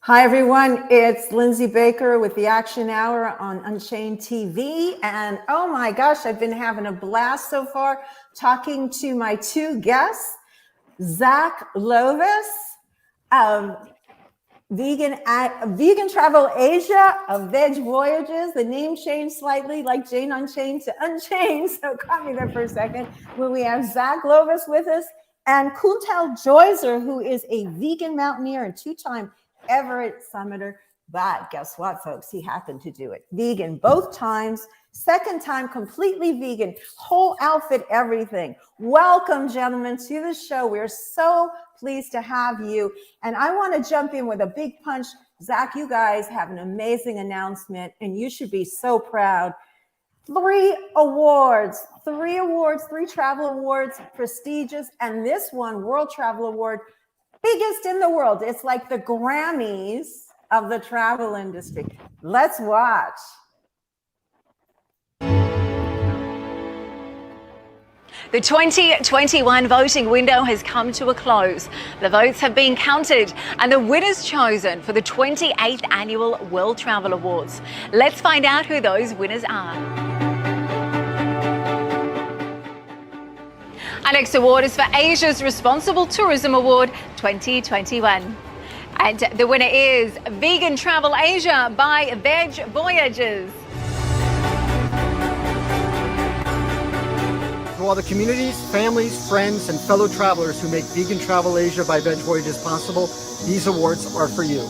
Hi, everyone. It's Lindsey Baker with the Action Hour on UnChained TV. And oh my gosh, I've been having a blast so far talking to my two guests, Zac Lovas of Vegan Travel Asia of Veg Voyages. The name changed slightly, like Jane Unchained to Unchained. So caught me there for a second. When we have Zac Lovas with us and Kuntal Joisher, who is a vegan mountaineer and two-time Everett summiter. But guess what, folks? He happened to do it vegan both times. Second time, completely vegan, whole outfit, everything. Welcome, gentlemen, to the show. We're so pleased to have you. And I want to jump in with a big punch. Zac, you guys have an amazing announcement, and you should be so proud. 3 awards, 3 travel awards, prestigious, and this one, World Travel Award, biggest in the world. It's like the Grammys of the travel industry. Let's watch. The 2021 voting window has come to a close. The votes have been counted and the winners chosen for the 28th Annual World Travel Awards. Let's find out who those winners are. Our next award is for Asia's Responsible Tourism Award 2021. And the winner is Vegan Travel Asia by Veg Voyages. To all the communities, families, friends, and fellow travelers who make Vegan Travel Asia by Veg Voyages possible, these awards are for you.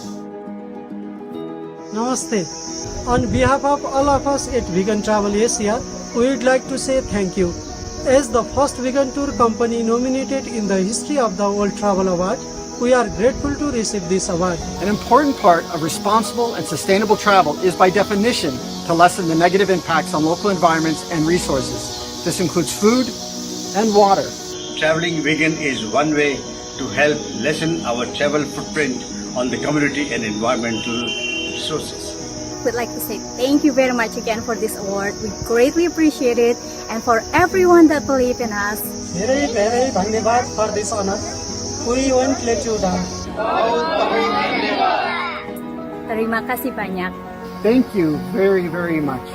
Namaste. On behalf of all of us at Vegan Travel Asia, we would like to say thank you. As the first vegan tour company nominated in the history of the World Travel Award, we are grateful to receive this award. An important part of responsible and sustainable travel is by definition to lessen the negative impacts on local environments and resources. This includes food and water. Traveling vegan is one way to help lessen our travel footprint on the community and environmental resources. We'd like to say thank you very much again for this award. We greatly appreciate it, and for everyone that believed in us. Very, very धन्यवाद for this honor. We won't let you down. Terima kasih banyak. Thank you very, very much.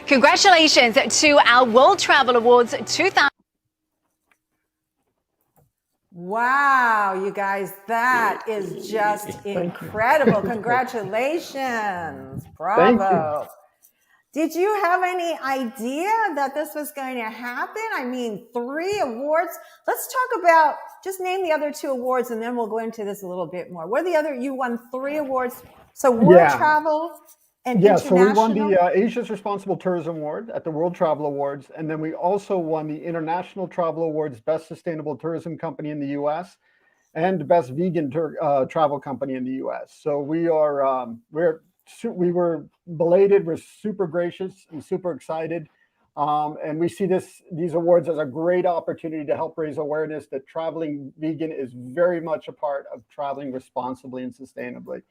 Congratulations to our World Travel Awards 2000. Wow, you guys, that is just incredible. Congratulations. Bravo. Did you have any idea that this was going to happen? I mean, 3 awards. Let's talk about, just name the other 2 awards and then we'll go into this a little bit more. What are the other, you won 3 awards. So World Travel and International. So we won the Asia's Responsible Tourism Award at the World Travel Awards. And then we also won the International Travel Awards Best Sustainable Tourism Company in the U.S. and Best Vegan Travel Company in the U.S. So we are, we were belated, we're super gracious and super excited. And we see these awards as a great opportunity to help raise awareness that traveling vegan is very much a part of traveling responsibly and sustainably,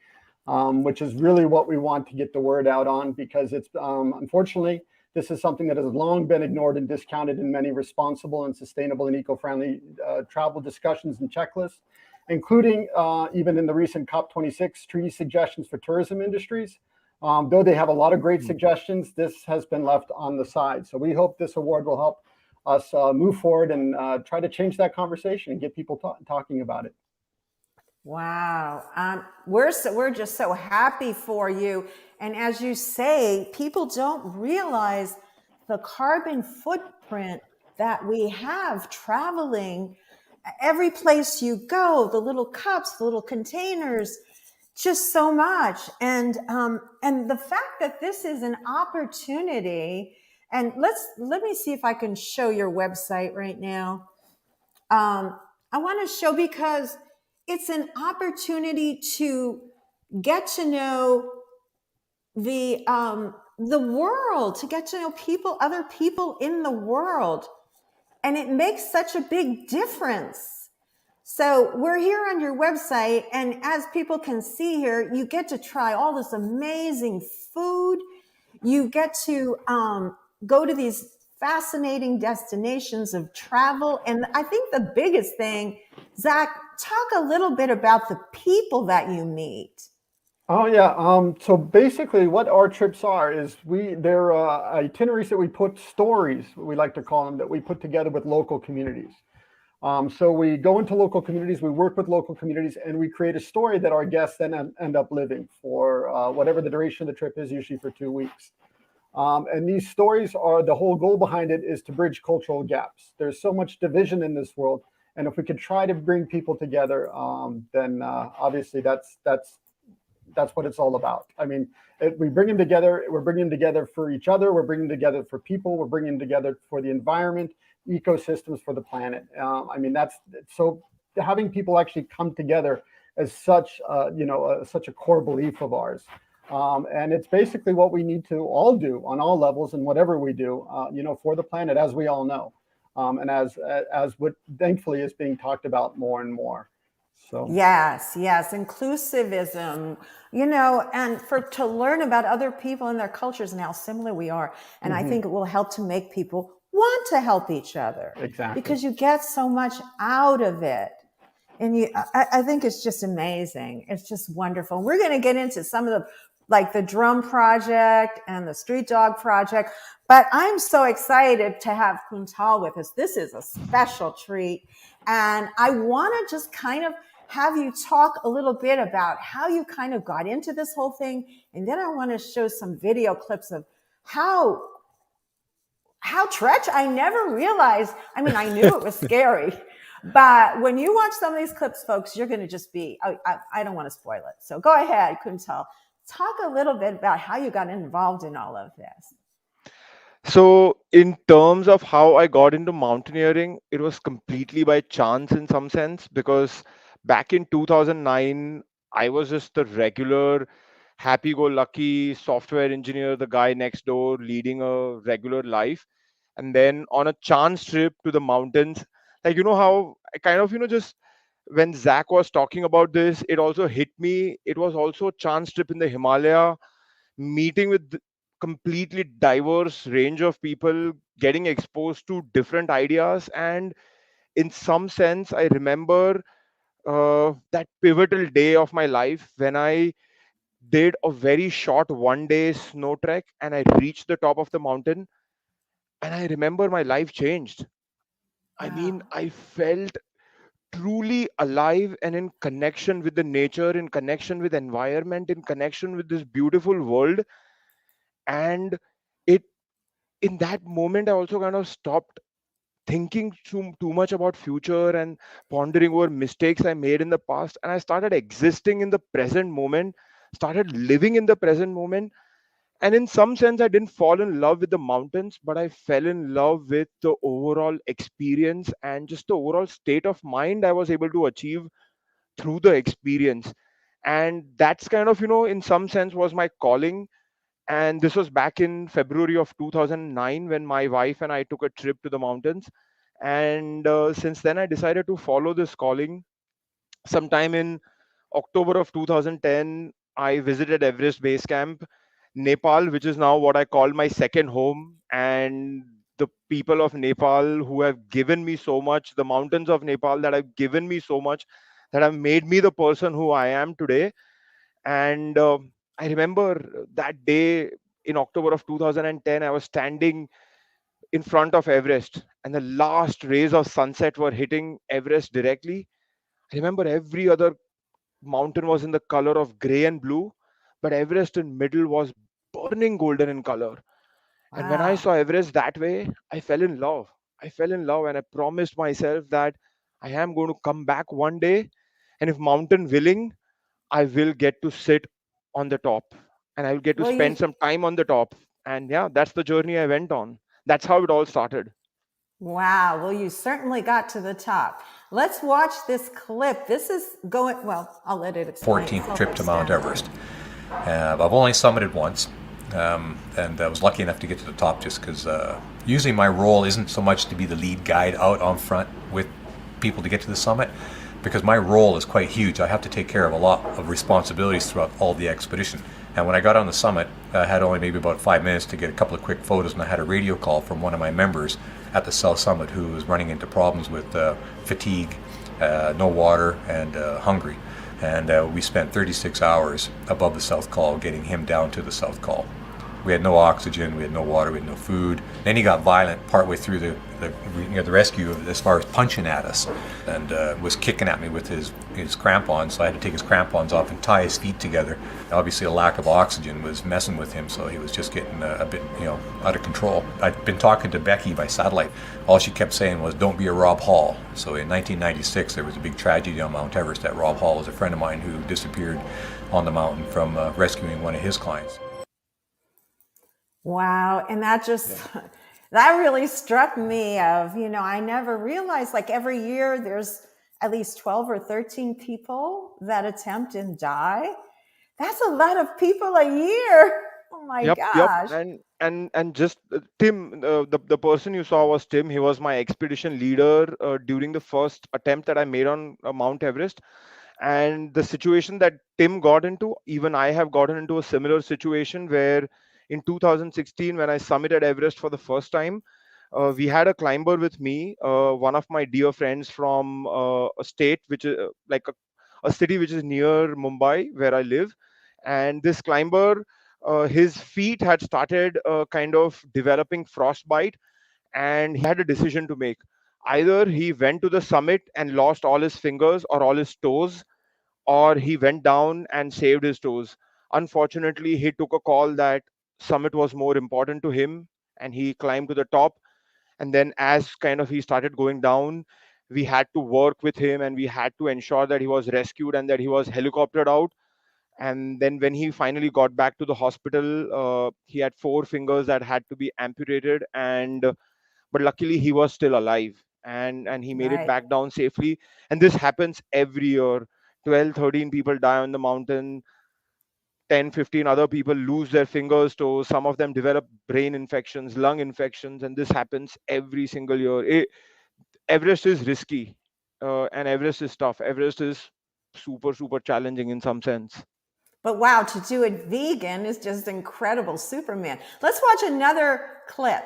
which is really what we want to get the word out on, because it's unfortunately, this is something that has long been ignored and discounted in many responsible and sustainable and eco-friendly travel discussions and checklists, including even in the recent COP26 treaty suggestions for tourism industries. Though they have a lot of great suggestions, this has been left on the side. So we hope this award will help us move forward and try to change that conversation and get people talking about it. Wow. We're just so happy for you. And as you say, people don't realize the carbon footprint that we have traveling. Every place you go, the little cups, the little containers, just so much. And the fact that this is an opportunity, and let me see if I can show your website right now. I want to show, because it's an opportunity to get to know the world, to get to know people, other people in the world. And it makes such a big difference. So we're here on your website, and as people can see here, you get to try all this amazing food. You get to go to these fascinating destinations of travel. And I think the biggest thing, Zac, talk a little bit about the people that you meet. Oh yeah. So basically, what our trips are is they're itineraries that we put stories, we like to call them, that we put together with local communities. So we go into local communities, we work with local communities, and we create a story that our guests then end up living for whatever the duration of the trip is, usually for 2 weeks. And these stories are, the whole goal behind it is to bridge cultural gaps. There's so much division in this world, and if we could try to bring people together, then obviously that's what it's all about. I mean, we bring them together. We're bringing them together for each other. We're bringing them together for people. We're bringing them together for the environment, ecosystems, for the planet. I mean, that's so having people actually come together is such such a core belief of ours. And it's basically what we need to all do on all levels and whatever we do, for the planet, as we all know, and as what thankfully is being talked about more and more. So Yes, inclusivism, and to learn about other people and their cultures and how similar we are. And I think it will help to make people want to help each other. Exactly. Because you get so much out of it. And I think it's just amazing. It's just wonderful. We're going to get into some of the Drum Project and the Street Dog Project. But I'm so excited to have Kuntal with us. This is a special treat. And I want to just kind of have you talk a little bit about how you kind of got into this whole thing. And then I want to show some video clips of how treacherous. I never realized, I mean, I knew it was scary. But when you watch some of these clips, folks, you're going to just be, I don't want to spoil it. So go ahead, Kuntal. Talk a little bit about how you got involved in all of this. So in terms of how I got into mountaineering, it was completely by chance in some sense, because back in 2009, I was just the regular happy-go-lucky software engineer, the guy next door leading a regular life. And then on a chance trip to the mountains, like, how I kind of, just when Zac was talking about this, it also hit me. It was also a chance trip in the Himalaya, meeting with completely diverse range of people, getting exposed to different ideas. And in some sense, I remember that pivotal day of my life when I did a very short 1-day snow trek and I reached the top of the mountain, and I remember my life changed. I mean, I felt truly alive and in connection with the nature, in connection with environment, in connection with this beautiful world. And it in that moment I also kind of stopped thinking too much about future and pondering over mistakes I made in the past, and I started existing in the present moment, started living in the present moment. And in some sense, I didn't fall in love with the mountains, but I fell in love with the overall experience and just the overall state of mind I was able to achieve through the experience. And that's kind of, in some sense was my calling. And this was back in February of 2009 when my wife and I took a trip to the mountains. And since then, I decided to follow this calling. Sometime in October of 2010, I visited Everest Base Camp, Nepal, which is now what I call my second home. And the people of Nepal who have given me so much, the mountains of Nepal that have given me so much, that have made me the person who I am today. And I remember that day in October of 2010, I was standing in front of Everest and the last rays of sunset were hitting Everest directly. I remember every other mountain was in the color of gray and blue, but Everest in middle was burning golden in color. And when I saw Everest that way, I fell in love. I fell in love and I promised myself that I am going to come back one day. And if mountain willing, I will get to sit on the top and I will get to spend some time on the top. And yeah, that's the journey I went on. That's how it all started. Wow. Well, you certainly got to the top. Let's watch this clip. This is going, well, I'll let it explain. 14th trip to Mount Everest. I've only summited once, and I was lucky enough to get to the top just because usually my role isn't so much to be the lead guide out on front with people to get to the summit, because my role is quite huge. I have to take care of a lot of responsibilities throughout all the expedition. And when I got on the summit, I had only maybe about 5 minutes to get a couple of quick photos, and I had a radio call from one of my members at the South Summit who was running into problems with fatigue, no water, and hungry. And we spent 36 hours above the South Col getting him down to the South Col. We had no oxygen, we had no water, we had no food. Then he got violent partway through the rescue as far as punching at us, and was kicking at me with his crampons, so I had to take his crampons off and tie his feet together. Obviously a lack of oxygen was messing with him, so he was just getting a bit out of control. I'd been talking to Becky by satellite. All she kept saying was, don't be a Rob Hall. So in 1996 there was a big tragedy on Mount Everest. That Rob Hall was a friend of mine who disappeared on the mountain from rescuing one of his clients. Wow. And that just, that really struck me of, I never realized, like, every year there's at least 12 or 13 people that attempt and die. That's a lot of people a year. Oh my gosh. Yep. And just Tim, the person you saw was Tim. He was my expedition leader during the first attempt that I made on Mount Everest. And the situation that Tim got into, even I have gotten into a similar situation where in 2016, when I summited Everest for the first time, we had a climber with me, one of my dear friends from a state, which is like a city which is near Mumbai, where I live. And this climber, his feet had started kind of developing frostbite, and he had a decision to make. Either he went to the summit and lost all his fingers or all his toes, or he went down and saved his toes. Unfortunately, he took a call that summit was more important to him, and he climbed to the top. And then as kind of he started going down, we had to work with him, and we had to ensure that he was rescued and that he was helicoptered out. And then when he finally got back to the hospital, he had 4 fingers that had to be amputated, but luckily he was still alive, and he made it back down safely. And this happens every year. 12, 13 people die on the mountain. 10, 15 other people lose their fingers, toes. Some of them develop brain infections, lung infections, and this happens every single year. Everest is risky, and Everest is tough. Everest is super, super challenging in some sense. But wow, to do it vegan is just incredible. Superman. Let's watch another clip.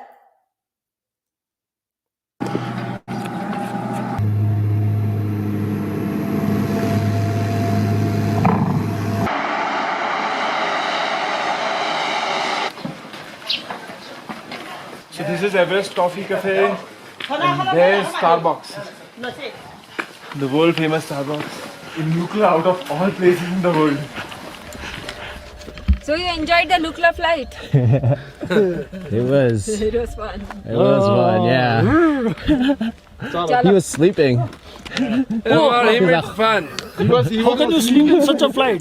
So this is Everest Coffee Cafe, and there's Starbucks, the world famous Starbucks in Nukla, out of all places in the world. So you enjoyed the Nukla flight? It was. It was fun. It was fun, yeah. He was sleeping. He made fun. How can you sleep in such a flight?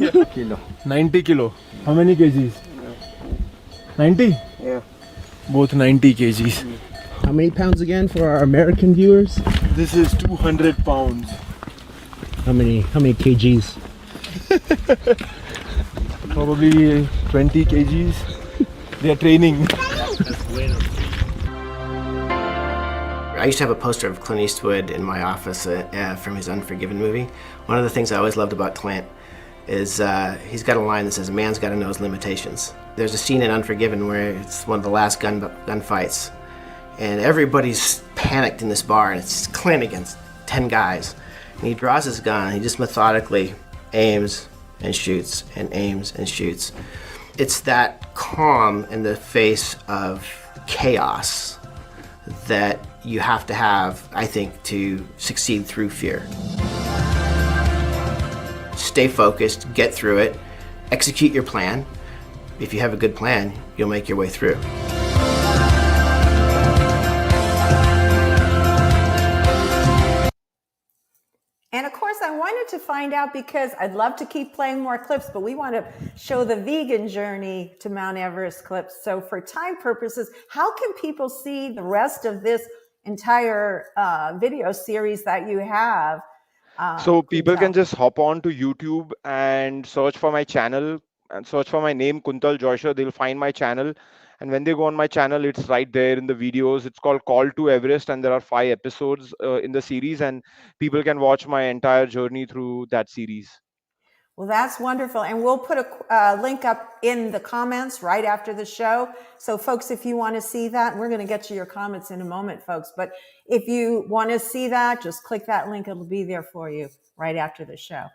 90 kilo. How many kgs? 90? Yeah. Both 90 kgs. How many pounds again for our American viewers? This is 200 pounds. How many kgs? Probably 20 kgs. They are training. I used to have a poster of Clint Eastwood in my office from his Unforgiven movie. One of the things I always loved about Clint is he's got a line that says, "A man's got to know his limitations." There's a scene in Unforgiven where it's one of the last gunfights, and everybody's panicked in this bar, and it's Clint against 10 guys. And he draws his gun, and he just methodically aims and shoots and aims and shoots. It's that calm in the face of chaos that you have to have, I think, to succeed through fear. Stay focused, get through it, execute your plan. If you have a good plan, you'll make your way through. And of course, I wanted to find out, because I'd love to keep playing more clips, but we want to show the vegan journey to Mount Everest clips. So for time purposes, how can people see the rest of this entire video series that you have? So people can just hop on to YouTube and search for my channel and search for my name, Kuntal Joisher. They'll find my channel, And when they go on my channel, it's right there in the videos. It's called Call to Everest, and there are 5 episodes in the series, and people can watch my entire journey through that series. Well, that's wonderful. And we'll put a link up in the comments right after the show. So folks, if you want to see that, we're going to get to your comments in a moment, folks. But if you want to see that, just click that link. It'll be there for you right after the show.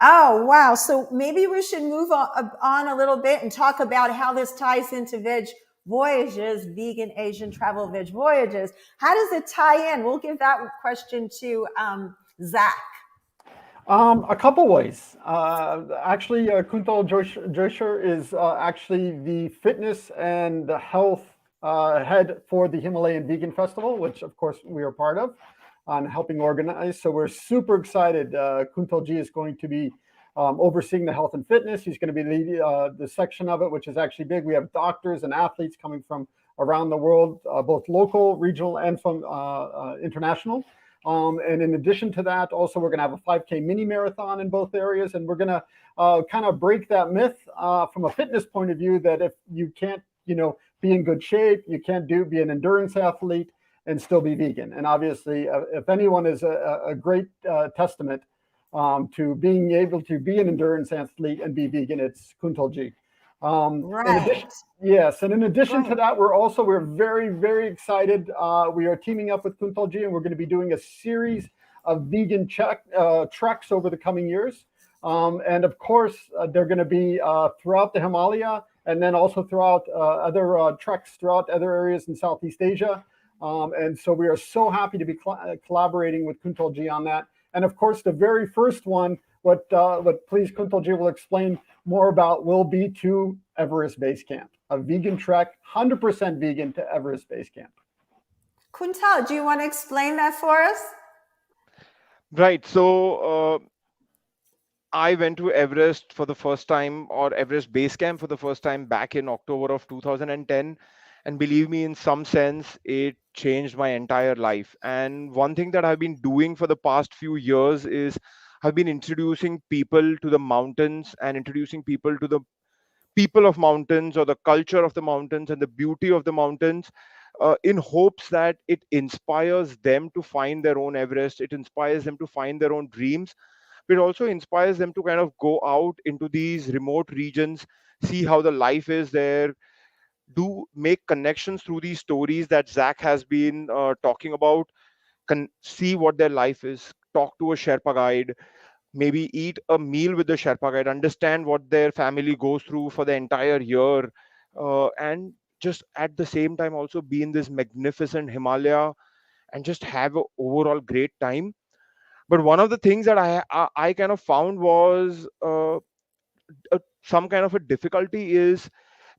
Oh, wow. So maybe we should move on a little bit and talk about how this ties into Veg Voyages, Vegan Asian Travel Veg Voyages. How does it tie in? We'll give that question to Zac. A couple ways. Actually, Kuntal Joisher is actually the fitness and the health head for the Himalayan Vegan Festival, which of course we are part of on helping organize. So we're super excited. Kuntal Ji is going to be overseeing the health and fitness. He's going to be leading the section of it, which is actually big. We have doctors and athletes coming from around the world, both local, regional, and from international. And in addition to that, also, we're going to have a 5K mini marathon in both areas. And we're going to kind of break that myth from a fitness point of view that if you can't, be in good shape, you can't be an endurance athlete and still be vegan. And obviously, if anyone is a great testament to being able to be an endurance athlete and be vegan, it's Kuntal Ji. Right. And in addition to that, we're very, very excited. We are teaming up with Kuntal Ji, and we're going to be doing a series of vegan treks over the coming years. And of course, they're going to be throughout the Himalaya, and then also throughout other treks throughout other areas in Southeast Asia. And so we are so happy to be collaborating with Kuntal Ji on that. And of course, the very first one, what please Kuntal Ji will explain more about, will be to Everest Base Camp, a vegan trek, 100% vegan to Everest Base Camp. Kuntal, do you want to explain that for us? Right. So I went to Everest for the first time, or Everest Base Camp for the first time, back in October of 2010. And believe me, in some sense, it changed my entire life. And one thing that I've been doing for the past few years is I've been introducing people to the mountains and introducing people to the people of mountains, or the culture of the mountains and the beauty of the mountains, in hopes that it inspires them to find their own Everest. It inspires them to find their own dreams, but it also inspires them to kind of go out into these remote regions, see how the life is there, do make connections through these stories that Zac has been talking about, see what their life is, talk to a Sherpa guide, maybe eat a meal with the Sherpa guide, understand what their family goes through for the entire year, and just at the same time also be in this magnificent Himalaya and just have an overall great time. But one of the things that I kind of found was some kind of a difficulty is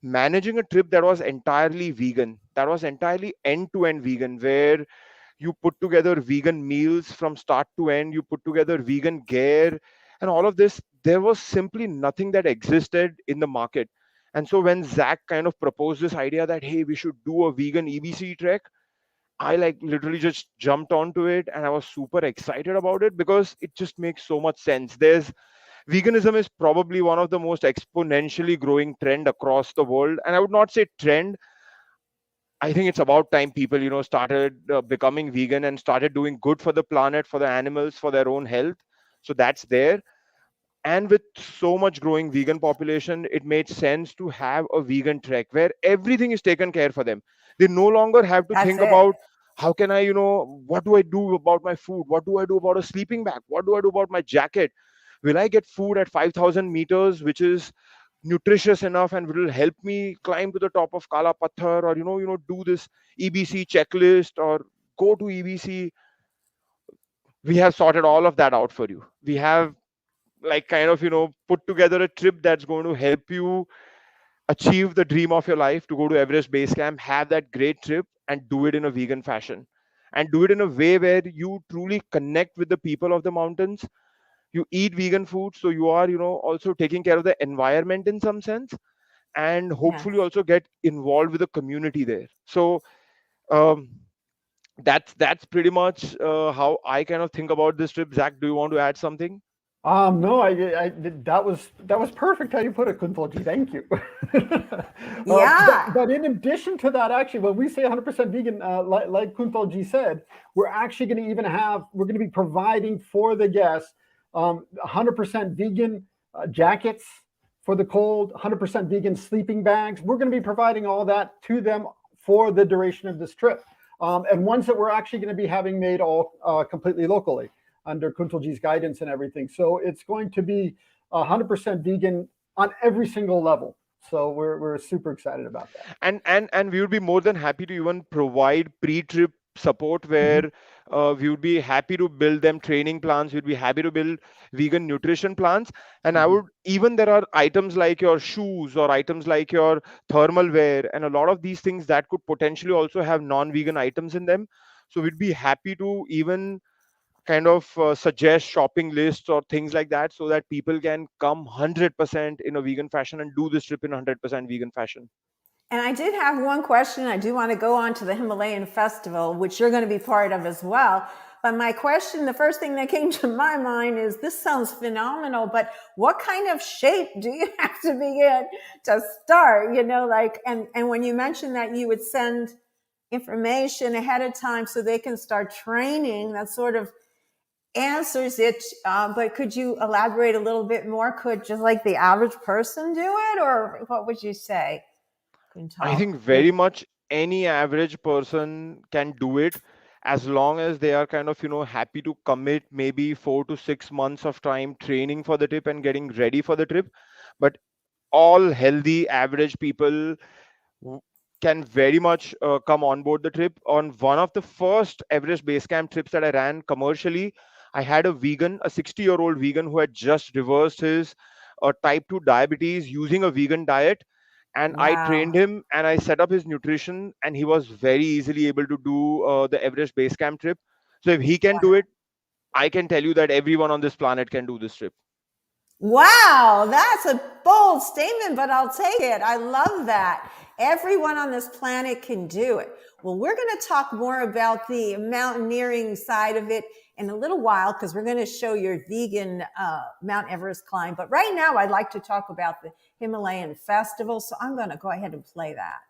managing a trip that was entirely vegan, that was entirely end-to-end vegan, where you put together vegan meals from start to end, you put together vegan gear and all of this. There was simply nothing that existed in the market. And so when Zac kind of proposed this idea that, hey, we should do a vegan EBC trek, I literally just jumped onto it, and I was super excited about it because it just makes so much sense. Veganism is probably one of the most exponentially growing trend across the world. And I would not say trend. I think it's about time people, started becoming vegan and started doing good for the planet, for the animals, for their own health. So that's there. And with so much growing vegan population, it made sense to have a vegan trek where everything is taken care for them. They no longer have to think about how can I, what do I do about my food? What do I do about a sleeping bag? What do I do about my jacket? Will I get food at 5,000 meters, which is nutritious enough and will help me climb to the top of Kala Pathar, or do this EBC checklist or go to EBC? We have sorted all of that out for you. We have put together a trip that's going to help you achieve the dream of your life, to go to Everest Base Camp, have that great trip, and do it in a vegan fashion, and do it in a way where you truly connect with the people of the mountains. You eat vegan food, so you are also taking care of the environment in some sense, and hopefully also get involved with the community there. So that's pretty much how I kind of think about this trip. Zac, do you want to add something? No, that was perfect how you put it, Kuntalji. Thank you. Yeah. But in addition to that, actually, when we say 100% vegan, like Kuntalji said, we're actually going to we're going to be providing for the guests 100% vegan jackets for the cold, 100% vegan sleeping bags. We're going to be providing all that to them for the duration of this trip, and ones that we're actually going to be having made all completely locally, under Kuntalji's guidance and everything. So it's going to be 100% vegan on every single level. So we're super excited about that. And we would be more than happy to even provide pre-trip support where we would be happy to build them training plans. We'd be happy to build vegan nutrition plans. And I would, even there are items like your shoes or items like your thermal wear and a lot of these things that could potentially also have non-vegan items in them. So we'd be happy to even kind of suggest shopping lists or things like that so that people can come 100% in a vegan fashion and do this trip in 100% vegan fashion. And I did have one question. I do want to go on to the Himalayan Festival, which you're going to be part of as well. But my question, the first thing that came to my mind is, this sounds phenomenal, but what kind of shape do you have to be in to start? You know, like, and when you mentioned that you would send information ahead of time so they can start training, that sort of answers it, but could you elaborate a little bit more? Could just like the average person do it, or what would you say, Kuntal? I think very much any average person can do it, as long as they are kind of, happy to commit maybe 4 to 6 months of time training for the trip and getting ready for the trip. But all healthy average people can very much come on board the trip. On one of the first Everest base camp trips that I ran commercially, I had a 60-year-old vegan who had just reversed his type 2 diabetes using a vegan diet. And Wow. I trained him and I set up his nutrition, and he was very easily able to do the Everest base camp trip. So if he can do it, I can tell you that everyone on this planet can do this trip. Wow, that's a bold statement, but I'll take it. I love that. Everyone on this planet can do it. Well, we're going to talk more about the mountaineering side of it in a little while, because we're going to show your vegan Mount Everest climb. But right now, I'd like to talk about the Himalayan Festival. So I'm going to go ahead and play that.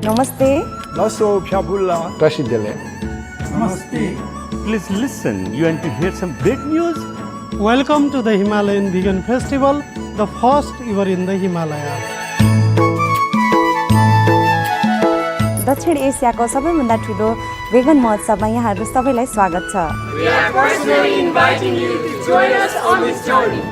Namaste. Lasso Pyabulla. Rashidele. Namaste. Please listen. You want to hear some great news? Welcome to the Himalayan Vegan Festival, the first ever in the Himalayas. दक्षिण एसियाको सबैभन्दा ठुलो vegan महोत्सवमा यहाँहरू सबैलाई स्वागत छ. We are personally inviting you to join us on this journey.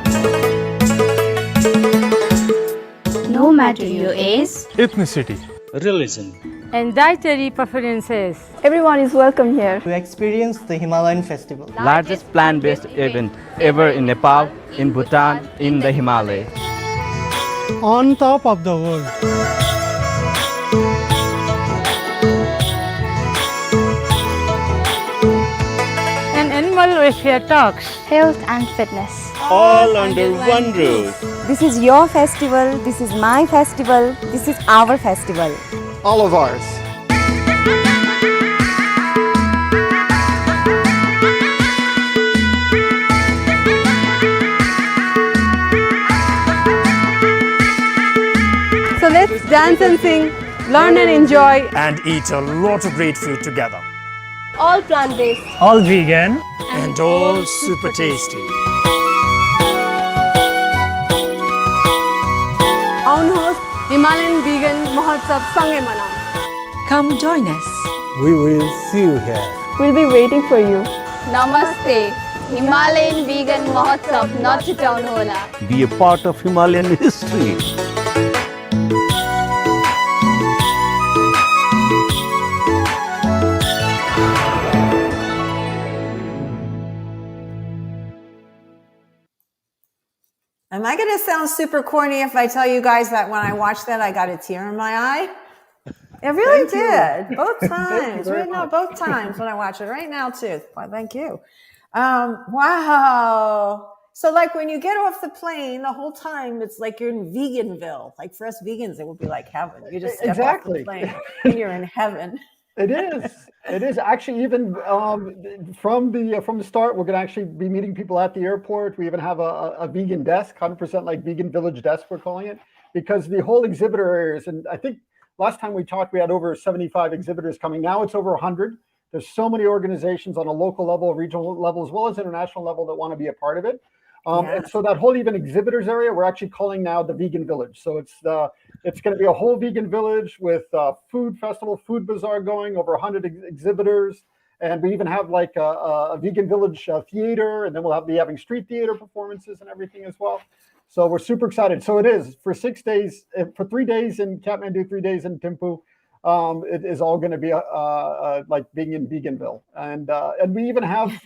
No matter your age, ethnicity, religion, and dietary preferences, everyone is welcome here to experience the Himalayan Festival, largest plant-based event ever in Nepal, in Bhutan, in the Himalayas. On top of the world. and animal welfare talks, health and fitness, all under one roof. This is your festival, this is my festival, this is our festival. All of ours. So let's dance and sing, learn and enjoy, and eat a lot of great food together. All plant-based, all vegan, and all super tasty. आउनुहोस् Himalayan Vegan Mahotsav सँगै मनाऊ. Come join us. We will see you here. We'll be waiting for you. Namaste. Himalayan Vegan Mahotsav नछुटाउनु होला. Be a part of Himalayan history. Am I going to sound super corny if I tell you guys that when I watched that, I got a tear in my eye? It really did. Both times. Both times when I watch it. Right now, too. Well, thank you. Wow. So like when you get off the plane, the whole time it's like you're in Veganville. Like for us vegans, it would be like heaven. You just step off the plane and you're in heaven. It is. It is actually even from the start. We're going to actually be meeting people at the airport. We even have a vegan desk, 100% like vegan village desk. We're calling it, because the whole exhibitor areas, and I think last time we talked, we had over 75 exhibitors coming. Now it's over 100. There's so many organizations on a local level, regional level, as well as international level that want to be a part of it. And so that whole even exhibitors area, we're actually calling now the vegan village. So it's going to be a whole vegan village with food festival, food bazaar going, over 100 exhibitors. And we even have like a vegan village theater, and then we'll be having street theater performances and everything as well. So we're super excited. So it is for 6 days, for 3 days in Kathmandu, 3 days in Thimphu. It is all going to be like being in Veganville. And we even have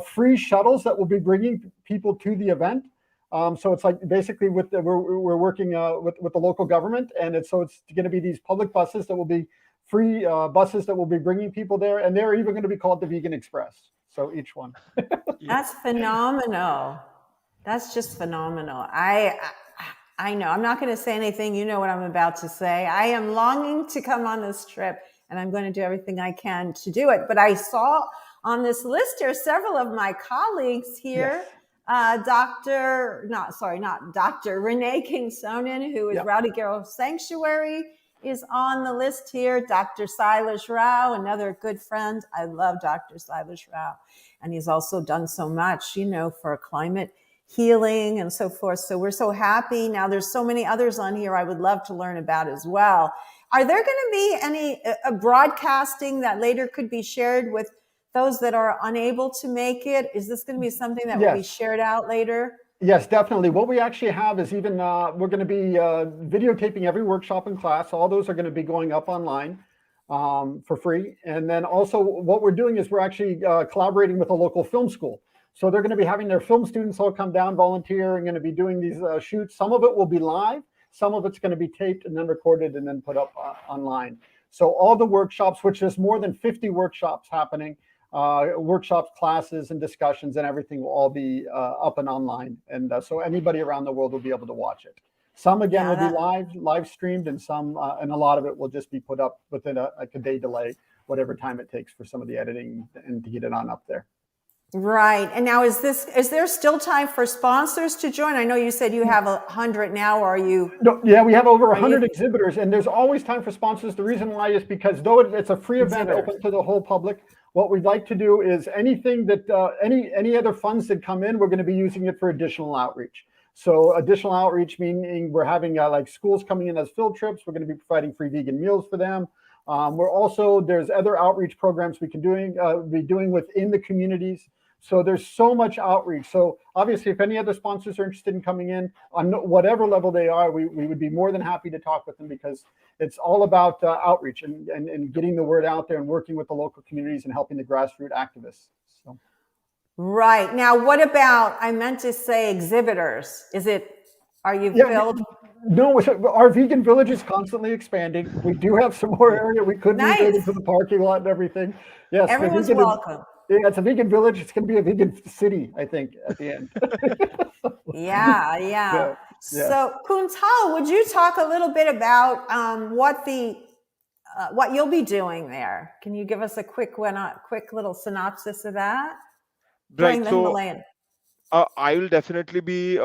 free shuttles that will be bringing people to the event. So it's like basically we're working with the local government, and it's going to be these public buses that will be free buses that will be bringing people there, and they're even going to be called the Vegan Express. So each one. That's phenomenal. That's just phenomenal. I know. I'm not going to say anything. You know what I'm about to say. I am longing to come on this trip, and I'm going to do everything I can to do it. But I saw on this list here several of my colleagues here. Yes. Not Dr. Renee King-Sonen, who is Rowdy Girl Sanctuary, is on the list here. Dr. Silas Rao, another good friend. I love Dr. Silas Rao. And he's also done so much, for climate healing and so forth. So we're so happy. Now there's so many others on here I would love to learn about as well. Are there going to be any broadcasting that later could be shared with those that are unable to make it? Is this going to be something that will be shared out later? Yes, definitely. What we actually have is even we're going to be videotaping every workshop and class. All those are going to be going up online for free. And then also what we're doing is we're actually collaborating with a local film school. So they're going to be having their film students all come down, volunteer, and going to be doing these shoots. Some of it will be live. Some of it's going to be taped and then recorded and then put up online. So all the workshops, which is more than 50 workshops happening, workshops, classes, and discussions and everything will all be up and online. And so anybody around the world will be able to watch it. Some, again, will be live streamed, and some, and a lot of it will just be put up within a day delay, whatever time it takes for some of the editing and to get it on up there. Right. And now is there still time for sponsors to join? I know you said you have 100 now. Are you? No, yeah, we have over 100 exhibitors, and there's always time for sponsors. The reason why is because though it's a free event open to the whole public, what we'd like to do is anything that, any other funds that come in, we're going to be using it for additional outreach. So additional outreach meaning we're having like schools coming in as field trips. We're going to be providing free vegan meals for them. We're also, there's other outreach programs we can be doing within the communities. So there's so much outreach. So obviously, if any other sponsors are interested in coming in on whatever level they are, we would be more than happy to talk with them, because it's all about outreach and getting the word out there and working with the local communities and helping the grassroots activists. So. Right. Now, what about, I meant to say exhibitors. Are you filled? No, our vegan village is constantly expanding. We do have some more area. We could move it into the parking lot and everything. Yes, everyone's welcome. Yeah, it's a vegan village. It's going to be a vegan city, I think, at the end. Yeah. So, Kuntal, would you talk a little bit about what you'll be doing there? Can you give us a quick little synopsis of that? Right. So, I will definitely be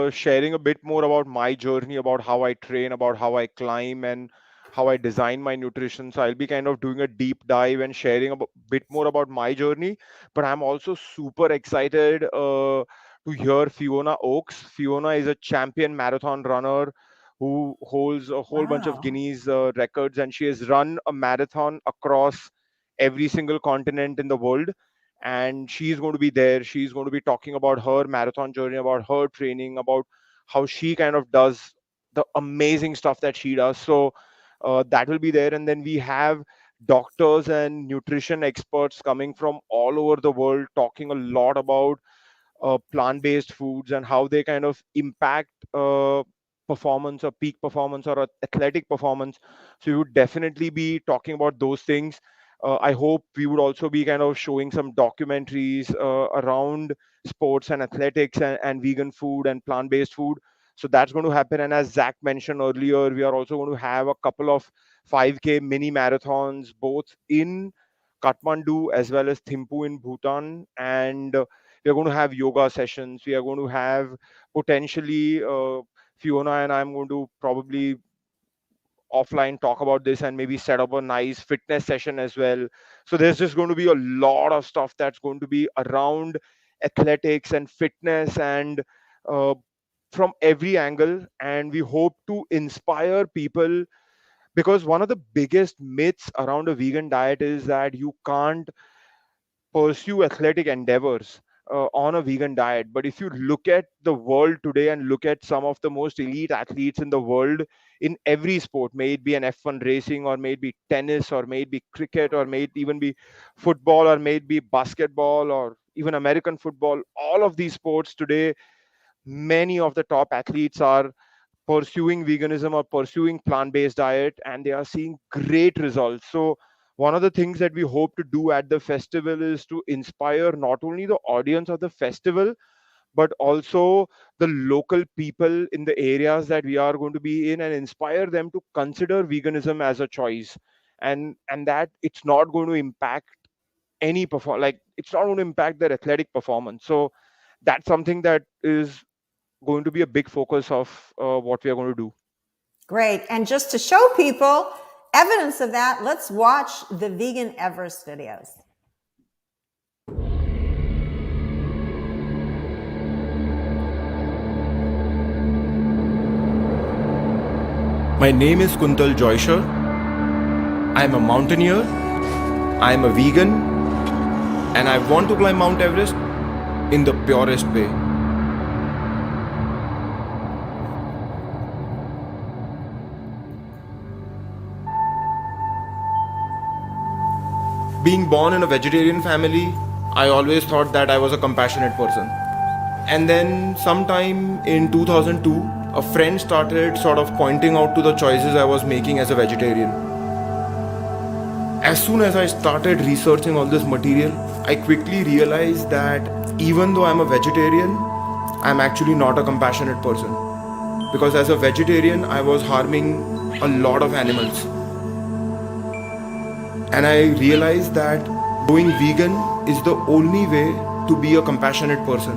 sharing a bit more about my journey, about how I train, about how I climb, and how I design my nutrition. So I'll be kind of doing a deep dive and sharing a bit more about my journey. But I'm also super excited to hear Fiona Oakes. Fiona is a champion marathon runner who holds a whole bunch of Guinness records, and she has run a marathon across every single continent in the world. And she's going to be there. She's going to be talking about her marathon journey, about her training, about how she kind of does the amazing stuff that she does. So that will be there. And then we have doctors and nutrition experts coming from all over the world talking a lot about plant-based foods and how they kind of impact performance or peak performance or athletic performance. So we would definitely be talking about those things. I hope we would also be kind of showing some documentaries around sports and athletics and vegan food and plant-based food. So that's going to happen. And as Zac mentioned earlier, we are also going to have a couple of 5K mini marathons, both in Kathmandu as well as Thimphu in Bhutan. And we are going to have yoga sessions. We are going to have potentially Fiona and I'm going to probably offline talk about this and maybe set up a nice fitness session as well. So there's just going to be a lot of stuff that's going to be around athletics and fitness and uh, from every angle. And we hope to inspire people, because one of the biggest myths around a vegan diet is that you can't pursue athletic endeavors on a vegan diet. But if you look at the world today and look at some of the most elite athletes in the world in every sport, may it be an F1 racing, or may it be tennis, or may it be cricket, or may it even be football, or may it be basketball, or even American football, all of these sports today, many of the top athletes are pursuing veganism or pursuing plant-based diet, and they are seeing great results. So one of the things that we hope to do at the festival is to inspire not only the audience of the festival, but also the local people in the areas that we are going to be in, and inspire them to consider veganism as a choice, and that it's not going to impact any like it's not going to impact their athletic performance. So that's something that is going to be a big focus of what we are going to do. Great. And just to show people evidence of that, let's watch the Vegan Everest videos. My name is Kuntal Joisher. I am a mountaineer. I am a vegan. And I want to climb Mount Everest in the purest way. Being born in a vegetarian family, I always thought that I was a compassionate person. And then sometime in 2002, a friend started sort of pointing out to the choices I was making as a vegetarian. As soon as I started researching all this material, I quickly realized that even though I'm a vegetarian, I'm actually not a compassionate person. Because as a vegetarian, I was harming a lot of animals. And I realized that going vegan is the only way to be a compassionate person.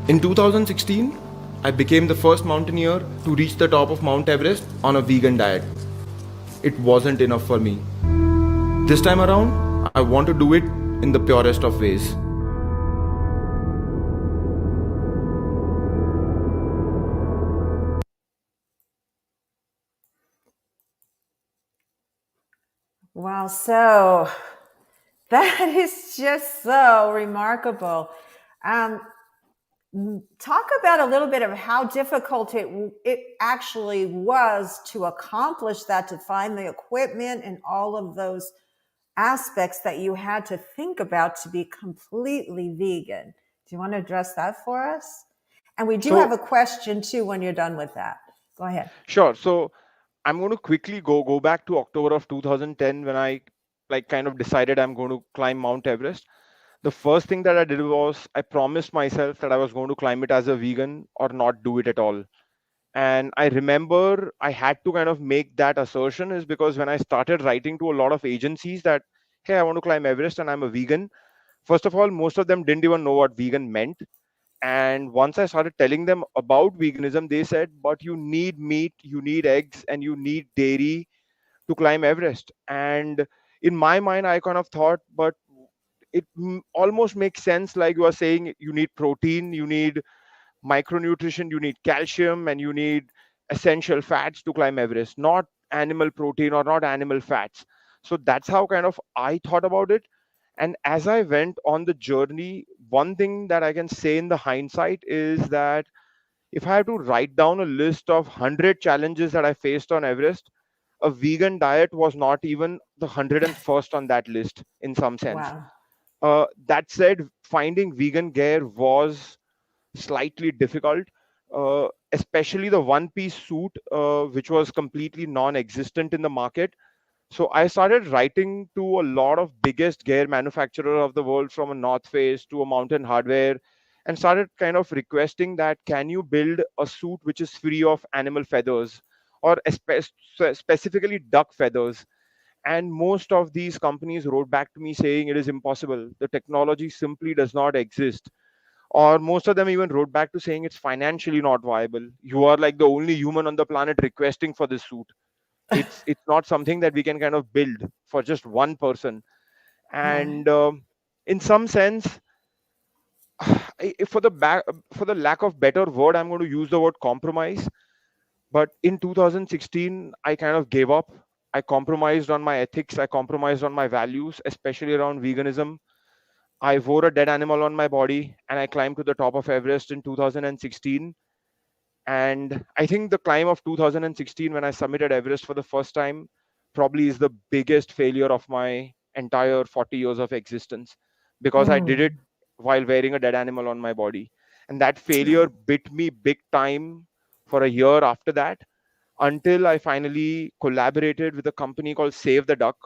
In 2016, I became the first mountaineer to reach the top of Mount Everest on a vegan diet. It wasn't enough for me. This time around, I want to do it in the purest of ways. Wow, so that is just so remarkable. Talk about a little bit of how difficult it actually was to accomplish that, to find the equipment and all of those aspects that you had to think about to be completely vegan. Do you want to address that for us? And we do have a question too when you're done with that. Go ahead. Sure. So I'm going to quickly go back to October of 2010 when I kind of decided I'm going to climb Mount Everest. The first thing that I did was I promised myself that I was going to climb it as a vegan or not do it at all. And I remember I had to kind of make that assertion is because when I started writing to a lot of agencies that, hey, I want to climb Everest and I'm a vegan. First of all, most of them didn't even know what vegan meant. And once I started telling them about veganism, they said, but you need meat, you need eggs, and you need dairy to climb Everest. And in my mind, I kind of thought, but it almost makes sense. Like you are saying, you need protein, you need micronutrition, you need calcium, and you need essential fats to climb Everest, not animal protein or not animal fats. So that's how kind of I thought about it. And as I went on the journey, one thing that I can say in the hindsight is that if I had to write down a list of 100 challenges that I faced on Everest, a vegan diet was not even the 101st on that list in some sense. Wow. That said, finding vegan gear was slightly difficult. especially the one-piece suit, which was completely non-existent in the market. So I started writing to a lot of biggest gear manufacturer of the world, from a North Face to a Mountain Hardware, and started kind of requesting that, can you build a suit which is free of animal feathers, or specifically duck feathers? And most of these companies wrote back to me saying it is impossible. The technology simply does not exist. Or most of them even wrote back to saying it's financially not viable. You are like the only human on the planet requesting for this suit. It's not something that we can kind of build for just one person. And in some sense, for the lack of better word, I'm going to use the word compromise. But in 2016, I kind of gave up. I compromised on my ethics. I compromised on my values, especially around veganism. I wore a dead animal on my body, and I climbed to the top of Everest in 2016. And I think the climb of 2016, when I summited Everest for the first time, probably is the biggest failure of my entire 40 years of existence, because I did it while wearing a dead animal on my body. And that failure bit me big time for a year after that, until I finally collaborated with a company called Save the Duck,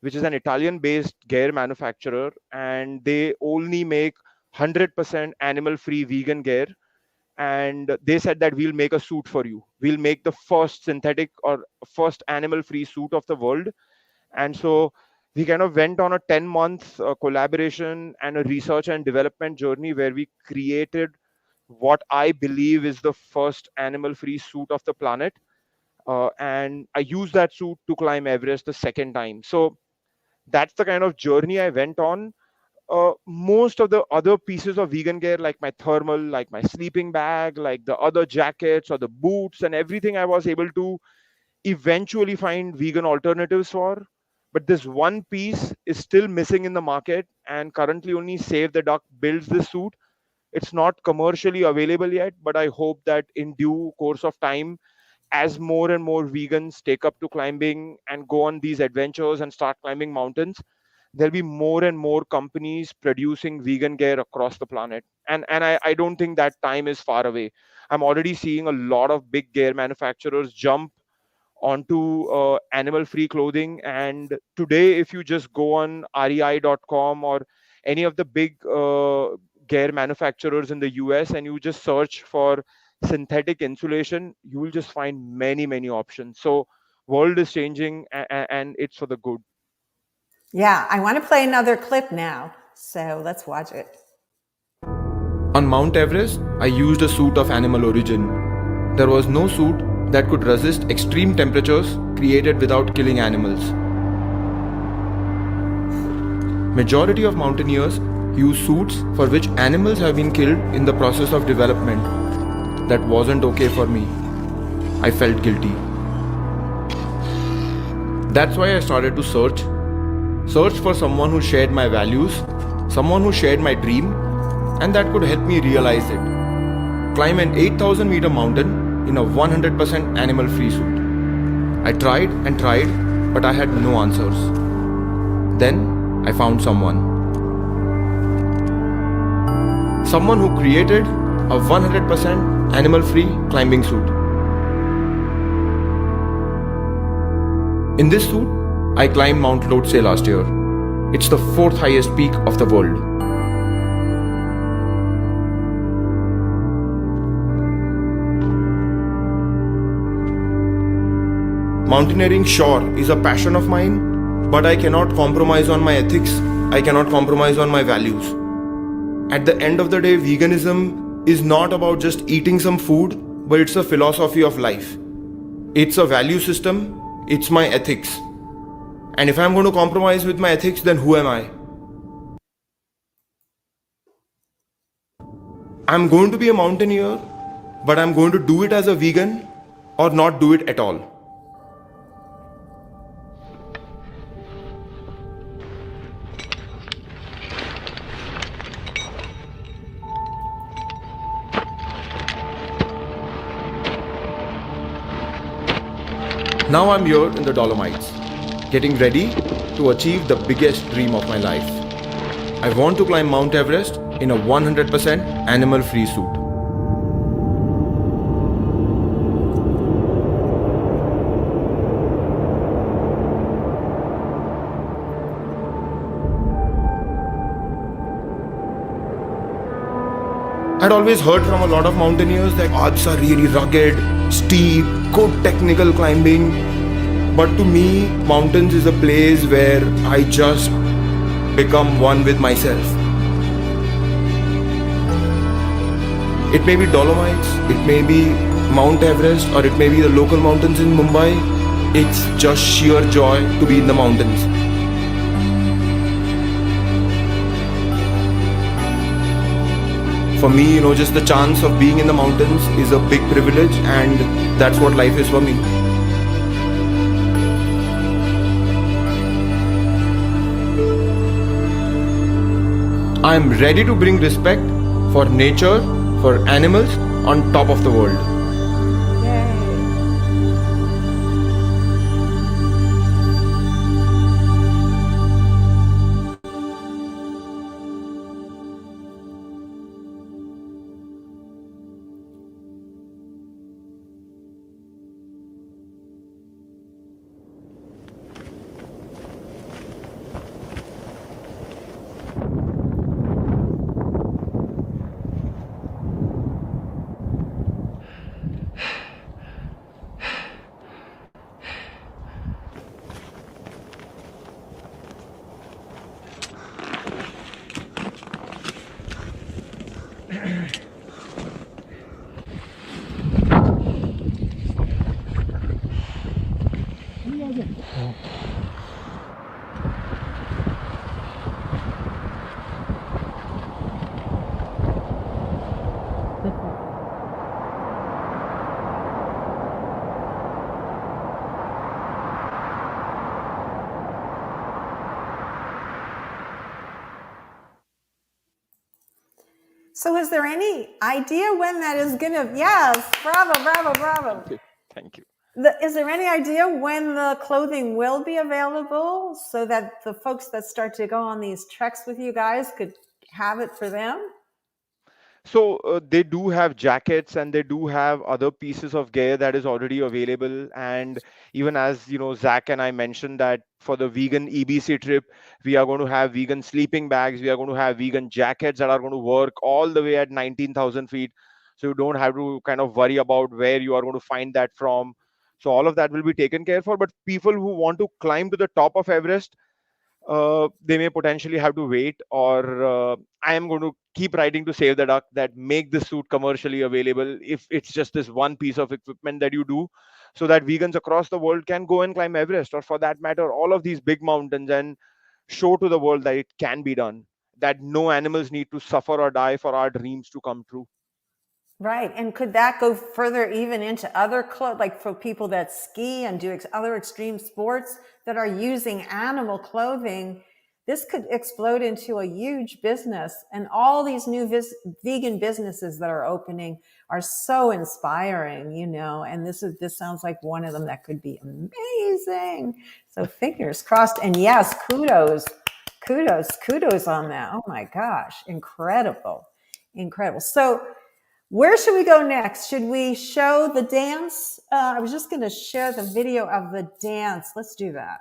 which is an Italian-based gear manufacturer, and they only make 100% animal-free vegan gear. And they said that we'll make a suit for you. We'll make the first synthetic or first animal-free suit of the world. And so we kind of went on a 10-month collaboration and a research and development journey, where we created what I believe is the first animal-free suit of the planet. And I used that suit to climb Everest the second time. So that's the kind of journey I went on. Most of the other pieces of vegan gear, like my thermal, like my sleeping bag, like the other jackets or the boots and everything, I was able to eventually find vegan alternatives for. But this one piece is still missing in the market, and currently only Save the Duck builds this suit. It's not commercially available yet, but I hope that in due course of time, as more and more vegans take up to climbing and go on these adventures and start climbing mountains, there'll be more and more companies producing vegan gear across the planet. And I don't think that time is far away. I'm already seeing a lot of big gear manufacturers jump onto animal-free clothing. And today, if you just go on rei.com or any of the big gear manufacturers in the US, and you just search for synthetic insulation, you will just find many options. So world is changing, and it's for the good. Yeah, I want to play another clip now, so let's watch it. On Mount Everest, I used a suit of animal origin. There was no suit that could resist extreme temperatures created without killing animals. Majority of mountaineers use suits for which animals have been killed in the process of development. That wasn't okay for me. I felt guilty. That's why I started to search for someone who shared my values, someone who shared my dream, and that could help me realize it. Climb an 8,000 meter mountain in a 100% animal-free suit. I tried and tried, but I had no answers. Then I found someone who created a 100% animal-free climbing suit. In this suit, I climbed Mount Lhotse last year. It's the 4th highest peak of the world. Mountaineering, sure, is a passion of mine, but I cannot compromise on my ethics. I cannot compromise on my values. At the end of the day, veganism is not about just eating some food, but it's a philosophy of life. It's a value system. It's my ethics. And if I'm going to compromise with my ethics, then who am I? I'm going to be a mountaineer, but I'm going to do it as a vegan or not do it at all. Now I'm here in the Dolomites, getting ready to achieve the biggest dream of my life. I want to climb Mount Everest in a 100% animal-free suit. I'd always heard from a lot of mountaineers that paths are really rugged, steep, good technical climbing. But to me, mountains is a place where I just become one with myself. It may be Dolomites, it may be Mount Everest, or it may be the local mountains in Mumbai. It's just sheer joy to be in the mountains. For me, just the chance of being in the mountains is a big privilege, and that's what life is for me. I'm ready to bring respect for nature, for animals on top of the world. So is there any idea when that is going to, yes, bravo, bravo, bravo. Thank you. Is there any idea when the clothing will be available so that the folks that start to go on these treks with you guys could have it for them? So they do have jackets and they do have other pieces of gear that is already available. And even as Zac and I mentioned that for the vegan EBC trip, we are going to have vegan sleeping bags. We are going to have vegan jackets that are going to work all the way at 19,000 feet. So you don't have to kind of worry about where you are going to find that from. So all of that will be taken care for. But people who want to climb to the top of Everest, they may potentially have to wait, or I am going to keep writing to Save the Duck that make this suit commercially available if it's just this one piece of equipment that you do, so that vegans across the world can go and climb Everest, or for that matter, all of these big mountains, and show to the world that it can be done, that no animals need to suffer or die for our dreams to come true. Right. And could that go further even into other like for people that ski and do other extreme sports that are using animal clothing? This could explode into a huge business. And all these new vegan businesses that are opening are so inspiring, and this sounds like one of them that could be amazing. So fingers crossed. And yes, kudos on that. Oh my gosh. Incredible. So where should we go next? Should we show the dance? I was just going to share the video of the dance. Let's do that.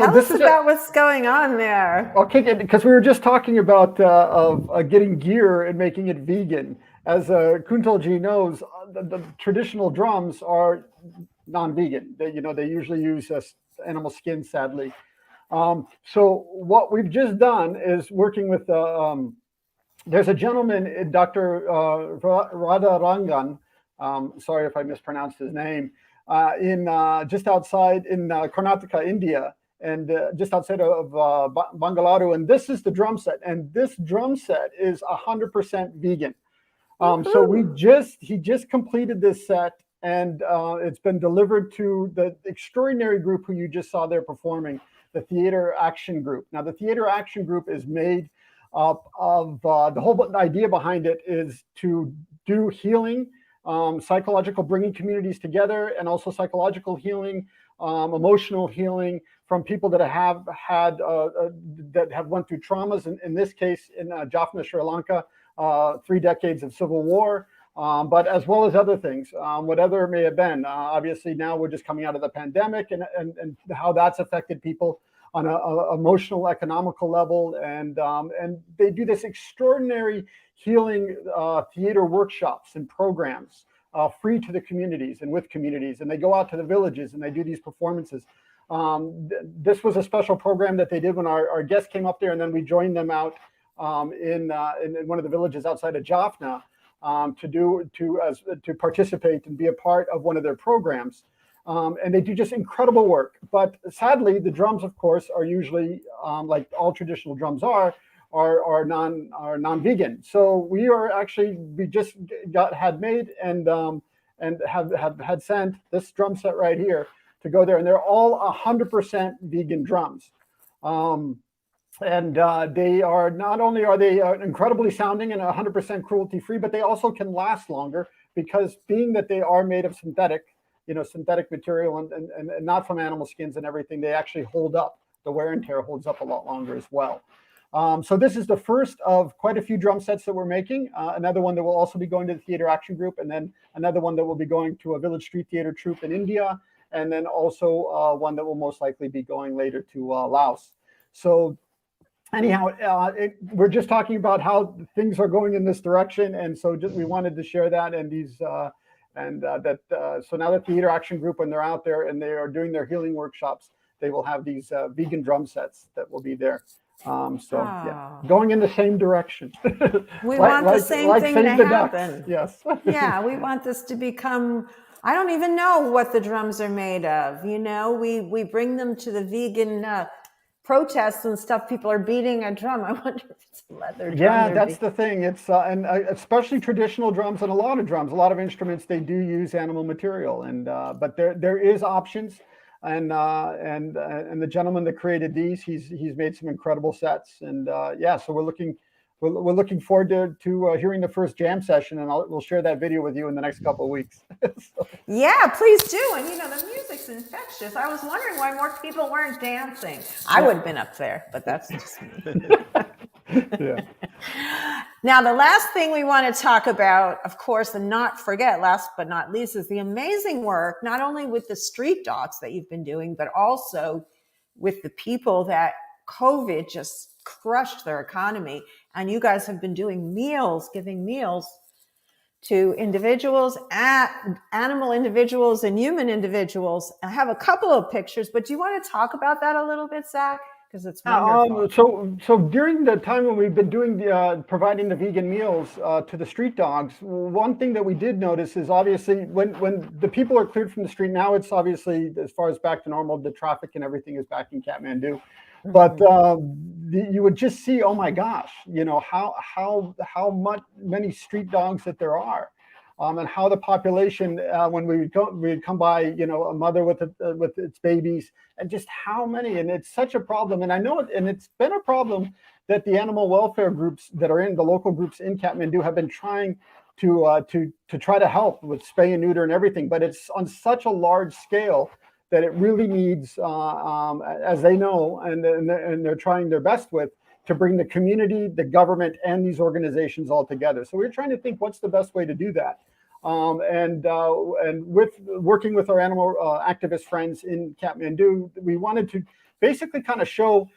Tell us about what's going on there. Okay, because we were just talking about getting gear and making it vegan. As Kuntal Ji knows, the traditional drums are non-vegan. They usually use animal skin, sadly. So what we've just done is working with there's a gentleman, Dr. Radharangan. Sorry if I mispronounced his name. In just outside in Karnataka, India, and just outside of Bangalore. And this is the drum set, and this drum set is 100% vegan. So he just completed this set, and it's been delivered to the extraordinary group who you just saw there performing, the Theater Action Group. Now, the Theater Action Group is made up of the whole idea behind it is to do healing, psychological, bringing communities together, and also psychological healing, emotional healing from people that have had that have went through traumas. In this case, in Jaffna, Sri Lanka, 3 decades of civil war, but as well as other things, whatever it may have been. Obviously, now we're just coming out of the pandemic, and how that's affected people on an emotional, economical level, and they do this extraordinary healing theater workshops and programs, free to the communities and with communities, and they go out to the villages and they do these performances. This was a special program that they did when our guests came up there, and then we joined them out in one of the villages outside of Jaffna to participate and be a part of one of their programs. And they do just incredible work. But sadly, the drums, of course, are usually like all traditional drums are non-vegan. So we just had made and had sent this drum set right here to go there, and they're all 100% vegan drums. And they are not only are they incredibly sounding and 100% cruelty free, but they also can last longer, because being that they are made of synthetic material and not from animal skins and everything, they actually hold up. The wear and tear holds up a lot longer as well. So this is the first of quite a few drum sets that we're making. Another one that will also be going to the Theater Action Group, and then another one that will be going to a village street theater troupe in India, and then also one that will most likely be going later to Laos. So anyhow, we're just talking about how things are going in this direction, and so we wanted to share that, and these so now the Theater Action Group, when they're out there and they are doing their healing workshops, they will have these vegan drum sets that will be there. Yeah, going in the same direction. We want the same thing to happen. Yes. Yeah, we want this to become, I don't even know what the drums are made of. We bring them to the vegan protests and stuff. People are beating a drum. I wonder if it's a leather drum. Yeah, that's the thing. It's and especially traditional drums and a lot of instruments, they do use animal material, and but there is options. And the gentleman that created these, he's made some incredible sets, and yeah, so we're looking forward to hearing the first jam session, and we'll share that video with you in the next couple of weeks. So. Yeah, please do. And the music's infectious. I was wondering why more people weren't dancing. I would have been up there, but that's just me. Yeah. Now, the last thing we want to talk about, of course, and not forget, last but not least, is the amazing work, not only with the street dogs that you've been doing, but also with the people that COVID just crushed their economy. And you guys have been doing meals, giving meals to individuals, animal individuals and human individuals. I have a couple of pictures, but do you want to talk about that a little bit, Zac? Because it's wonderful. So during the time when we've been doing providing the vegan meals to the street dogs, one thing that we did notice is obviously when the people are cleared from the street, now it's obviously as far as back to normal, the traffic and everything is back in Kathmandu. But you would just see, oh my gosh, how many street dogs that there are. And how the population, when we'd come by, a mother with its babies, and just how many, and it's such a problem. And I know it, and it's been a problem that the animal welfare groups that are in the local groups in Kathmandu have been trying to try to help with spay and neuter and everything, but it's on such a large scale that it really needs, as they know, and they're trying their best with, to bring the community, the government, and these organizations all together. So we're trying to think what's the best way to do that. And with working with our animal activist friends in Kathmandu, we wanted to basically kind of show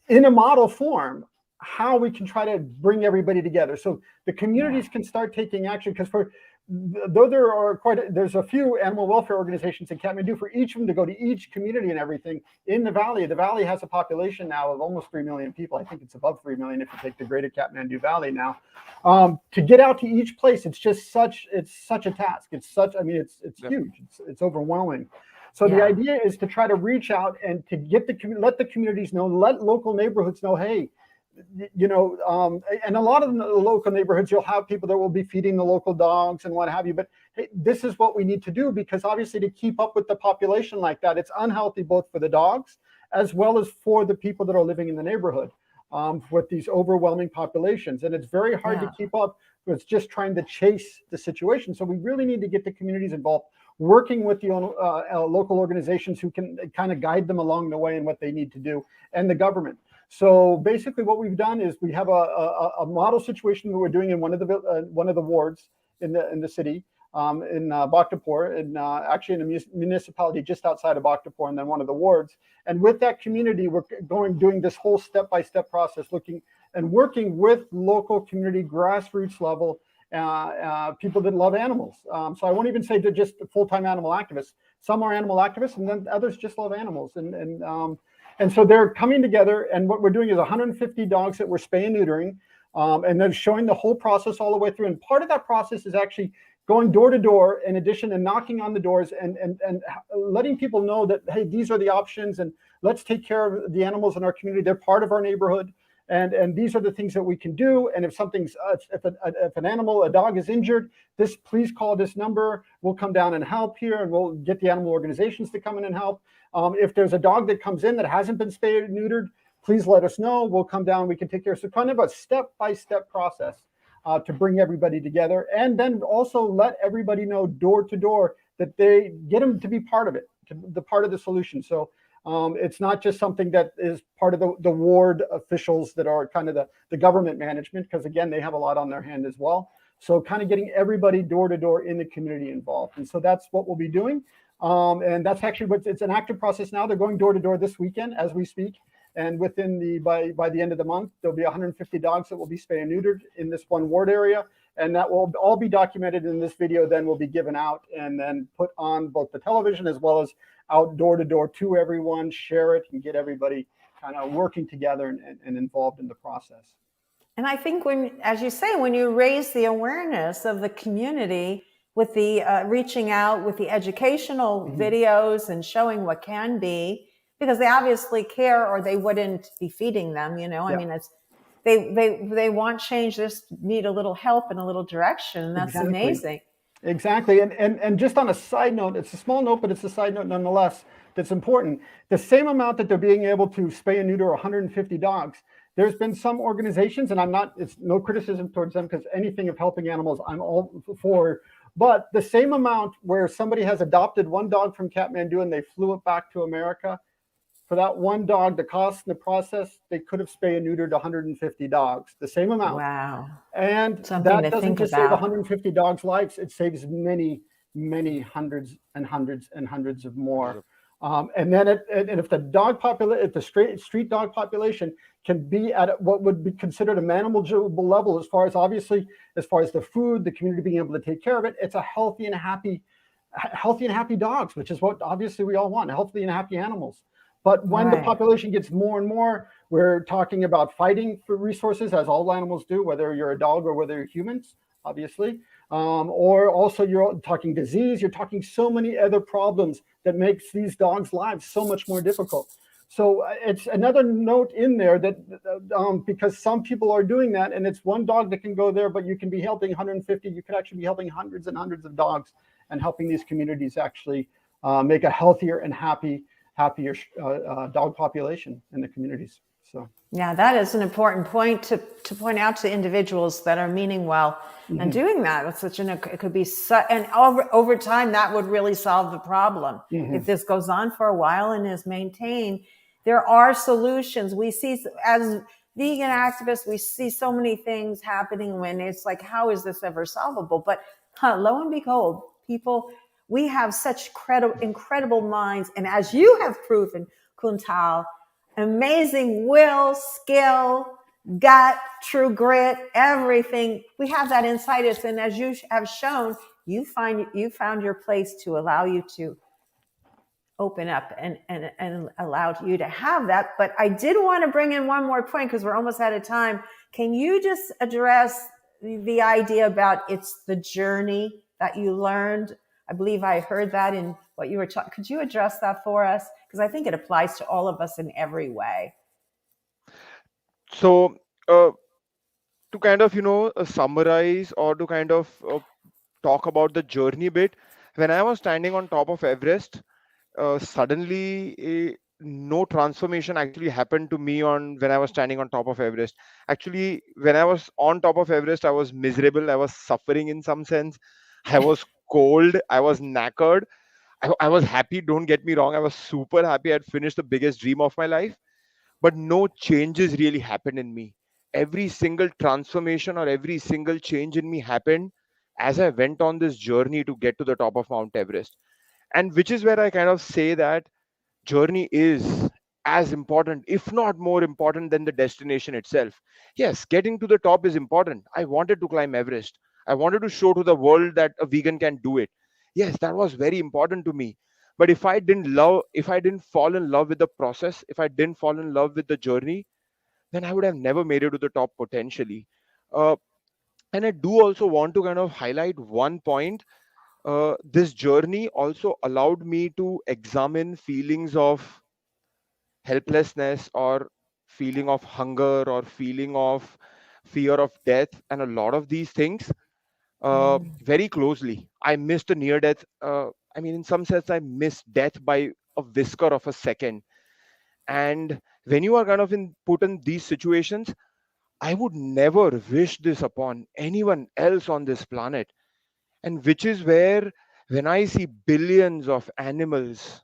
in a model form how we can try to bring everybody together. So the communities can start taking action, because though there's a few animal welfare organizations in Kathmandu, for each of them to go to each community and everything in the valley has a population now of almost 3 million people. I think it's above 3 million if you take the greater Kathmandu Valley now. To get out to each place, it's such a task. It's huge. It's overwhelming. So the idea is to try to reach out and to let the communities know, let local neighborhoods know, hey, and a lot of the local neighborhoods, you'll have people that will be feeding the local dogs and what have you. But hey, this is what we need to do, because obviously to keep up with the population like that, it's unhealthy both for the dogs as well as for the people that are living in the neighborhood with these overwhelming populations. And it's very hard to keep up with just trying to chase the situation. So we really need to get the communities involved, working with the local organizations who can kind of guide them along the way in what they need to do, and the government. So basically what we've done is we have a model situation that we're doing in one of the wards in the city, in Bhaktapur, and actually in a municipality just outside of Bhaktapur, and then one of the wards. And with that community, we're doing this whole step-by-step process, looking and working with local community, grassroots level, people that love animals. So I won't even say they're just full-time animal activists. Some are animal activists, and then others just love animals. And so they're coming together, and what we're doing is 150 dogs that we're spay and neutering, and then showing the whole process all the way through. And part of that process is actually going door to door, in addition, and knocking on the doors and letting people know that, hey, these are the options, and let's take care of the animals in our community. They're part of our neighborhood, and these are the things that we can do. And if something's if a dog is injured, please call this number. We'll come down and help here, and we'll get the animal organizations to come in and help. If there's a dog that comes in that hasn't been spayed or neutered, please let us know. We'll come down. We can take care. So kind of a step-by-step process to bring everybody together, and then also let everybody know door to door that they get them to be part of it, the part of the solution. So it's not just something that is part of the ward officials that are kind of the government management, because again, they have a lot on their hand as well. So kind of getting everybody door to door in the community involved. And so that's what we'll be doing. And that's actually it's an active process now. They're going door to door this weekend as we speak. And by the end of the month, there'll be 150 dogs that will be spay and neutered in this one ward area. And that will all be documented in this video, then will be given out and then put on both the television as well as out door to door to everyone, share it, and get everybody kind of working together and involved in the process. And I think as you say, when you raise the awareness of the community with the reaching out with the educational videos and showing what can be, because they obviously care or they wouldn't be feeding them, I mean, they want change, they just need a little help and a little direction, and that's amazing. Exactly. And just on a side note, it's a small note, but it's a side note nonetheless that's important. The same amount that they're being able to spay and neuter 150 dogs, there's been some organizations, and it's no criticism towards them, because anything of helping animals, I'm all for. But the same amount where somebody has adopted one dog from Kathmandu and they flew it back to America, for that one dog, the cost in the process, they could have spay and neutered 150 dogs, the same amount. Wow. And that doesn't just save 150 dogs' lives, it saves many, many hundreds and hundreds and hundreds of more. And then if the street dog population can be at what would be considered a manageable level, as far as the food, the community being able to take care of it, it's a healthy and happy dogs, which is what obviously we all want, healthy and happy animals. But when the population gets more and more, we're talking about fighting for resources, as all animals do, whether you're a dog or whether you're humans, obviously. Or also you're talking disease, you're talking so many other problems that makes these dogs' lives so much more difficult. So it's another note in there that because some people are doing that, and it's one dog that can go there, but you can be helping 150, you could actually be helping hundreds and hundreds of dogs and helping these communities actually make a healthier and happier dog population in the communities. So yeah, that is an important point to point out to individuals that are meaning well and doing that. It's it could be and over time that would really solve the problem. If this goes on for a while and is maintained, there are solutions. We see, as vegan activists, we see so many things happening when it's like, how is this ever solvable? But lo and behold, we have such incredible minds. And as you have proven, Kuntal, amazing will, skill, gut, true grit, everything. We have that inside us. And as you have shown, you found your place to allow you to open up and allow you to have that. But I did want to bring in one more point because we're almost out of time. Can you just address the idea about it's the journey that you learned? I believe I heard that in what you were talking. Could you address that for us? Because I think it applies to all of us in every way. So, to kind of, summarize or to kind of talk about the journey bit, when I was standing on top of Everest, suddenly no transformation actually happened to me on when I was standing on top of Everest. Actually, when I was on top of Everest, I was miserable. I was suffering in some sense. I was cold. I was knackered. I was happy. Don't get me wrong. I was super happy. I'd finished the biggest dream of my life, but no changes really happened in me. Every single transformation or every single change in me happened as I went on this journey to get to the top of Mount Everest. And which is where I kind of say that journey is as important, if not more important than the destination itself. Yes, getting to the top is important. I wanted to climb Everest. I wanted to show to the world that a vegan can do it. Yes, that was very important to me. But if I didn't fall in love with the process, if I didn't fall in love with the journey, then I would have never made it to the top potentially. Uh, and I do also want to kind of highlight one point. This journey also allowed me to examine feelings of helplessness or feeling of hunger or feeling of fear of death and a lot of these things very closely. I missed a near death. I mean, in some sense, I missed death by a whisker of a second. And when you are kind of put in these situations, I would never wish this upon anyone else on this planet. And which is where, when I see billions of animals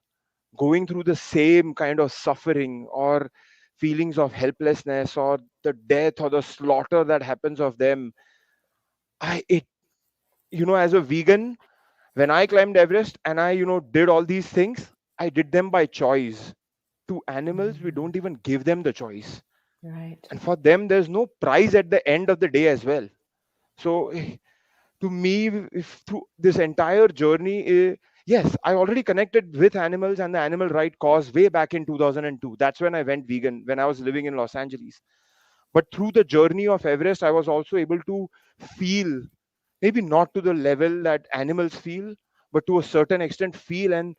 going through the same kind of suffering or feelings of helplessness or the death or the slaughter that happens of them, as a vegan, when I climbed Everest and I, did all these things, I did them by choice. To animals, we don't even give them the choice. Right. And for them, there's no prize at the end of the day as well. So to me, if through this entire journey, yes, I already connected with animals and the animal right cause way back in 2002. That's when I went vegan, when I was living in Los Angeles. But through the journey of Everest, I was also able to feel, maybe not to the level that animals feel, but to a certain extent feel, and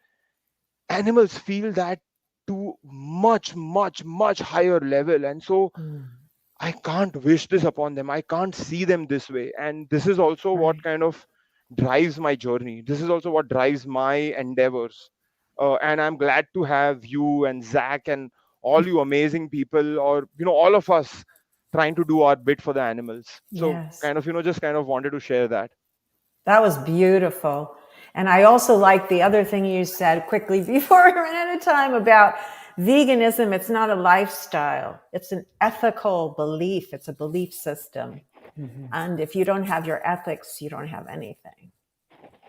animals feel that to much, much, much higher level. And so I can't wish this upon them. I can't see them this way. And this is also what kind of drives my journey. This is also what drives my endeavors. And I'm glad to have you and Zac and all you amazing people, or, all of us trying to do our bit for the animals. So Yes. kind of, just kind of wanted to share that. That was beautiful. And I also like the other thing you said quickly before we ran out of time about veganism. It's not a lifestyle. It's an ethical belief. It's a belief system. Mm-hmm. And if you don't have your ethics, you don't have anything.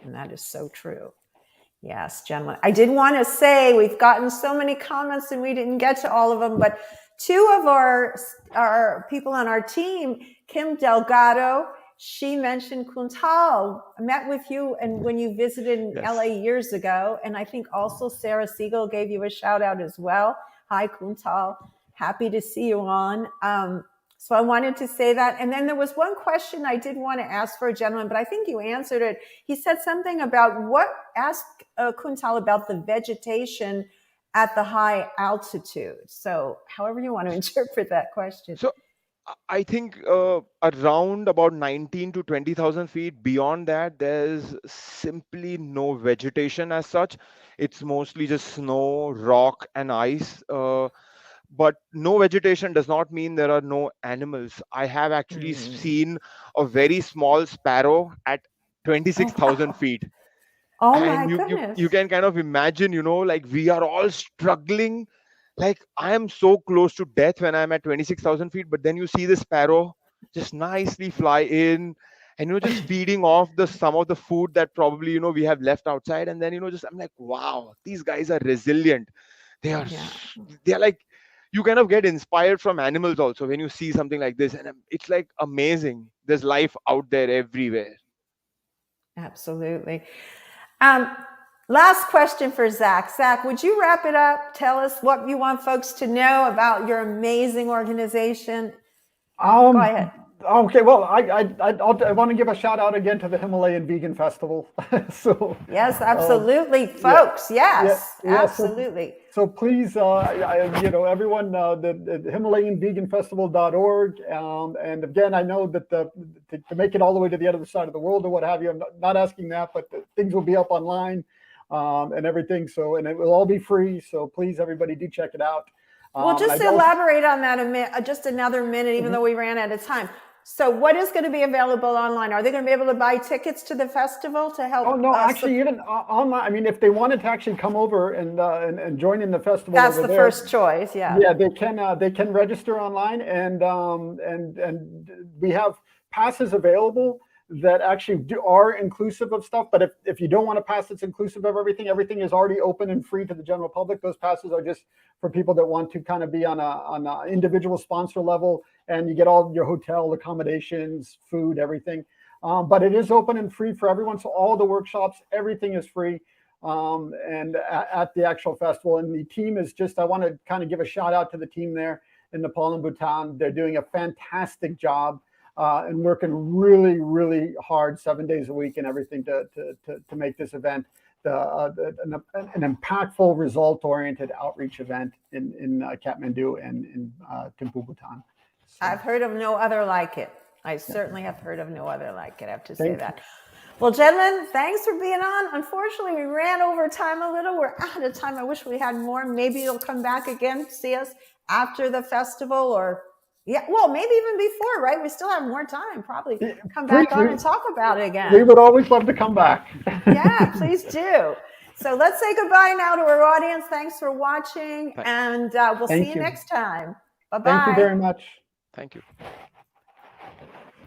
And that is so true. Yes, gentlemen. I did want to say we've gotten so many comments and we didn't get to all of them, but two of our people on our team, Kim Delgado, she mentioned Kuntal. I met with you and when you visited in LA years ago. And I think also Sarah Siegel gave you a shout out as well. Hi, Kuntal. Happy to see you on. So I wanted to say that. And then there was one question I did want to ask for a gentleman, but I think you answered it. He said something about ask Kuntal about the vegetation at the high altitude. So however you want to interpret that question. So I think around about 19 to 20,000 feet beyond that, there's simply no vegetation as such. It's mostly just snow, rock, and ice. But no vegetation does not mean there are no animals. I have actually seen a very small sparrow at 26,000 feet. Oh And my goodness. you can kind of imagine, like we are all struggling. Like I am so close to death when I'm at 26,000 feet, but then you see the sparrow just nicely fly in and, just feeding off some of the food that probably, we have left outside. And then, I'm like, wow, these guys are resilient. They are like, you kind of get inspired from animals also when you see something like this, and it's like amazing. There's life out there everywhere. Absolutely. Last question for Zac. Zac, would you wrap it up? Tell us what you want folks to know about your amazing organization. Go ahead. Okay, well, I want to give a shout out again to the Himalayan Vegan Festival. So yes, absolutely, folks. Yes, absolutely. So please, everyone, the HimalayanVeganFestival.org. And again, I know that to make it all the way to the other side of the world or what have you, I'm not asking that, but things will be up online and everything. So, and it will all be free. So please, everybody, do check it out. Well, just to elaborate on that just another minute, even though we ran out of time. So what is going to be available online? Are they going to be able to buy tickets to the festival to help? Oh, no, actually, even online. I mean, if they wanted to actually come over and join in the festival, that's the first choice. Yeah. Yeah, they can register online, and we have passes available that actually are inclusive of stuff. But if you don't want a pass that's inclusive of everything is already open and free to the general public. Those passes are just for people that want to kind of be on a individual sponsor level, and you get all your hotel accommodations, food, everything. But it is open and free for everyone. So all the workshops, everything is free. And at the actual festival, and the team is I want to kind of give a shout out to the team there in Nepal and Bhutan. They're doing a fantastic job. And working really, really hard 7 days a week and everything to make this event an impactful, result-oriented outreach event in Kathmandu and in Thimphu, Bhutan. So, I've heard of no other like it. I certainly have heard of no other like it. I have to say that. Well, gentlemen, thanks for being on. Unfortunately, we ran over time a little. We're out of time. I wish we had more. Maybe you'll come back again, see us after the festival, or maybe even before, right? We still have more time. Probably come back on and talk about it again. We would always love to come back. Yeah, please do. So let's say goodbye now to our audience. Thanks for watching, and we'll see you next time. Bye-bye. Thank you very much. Thank you.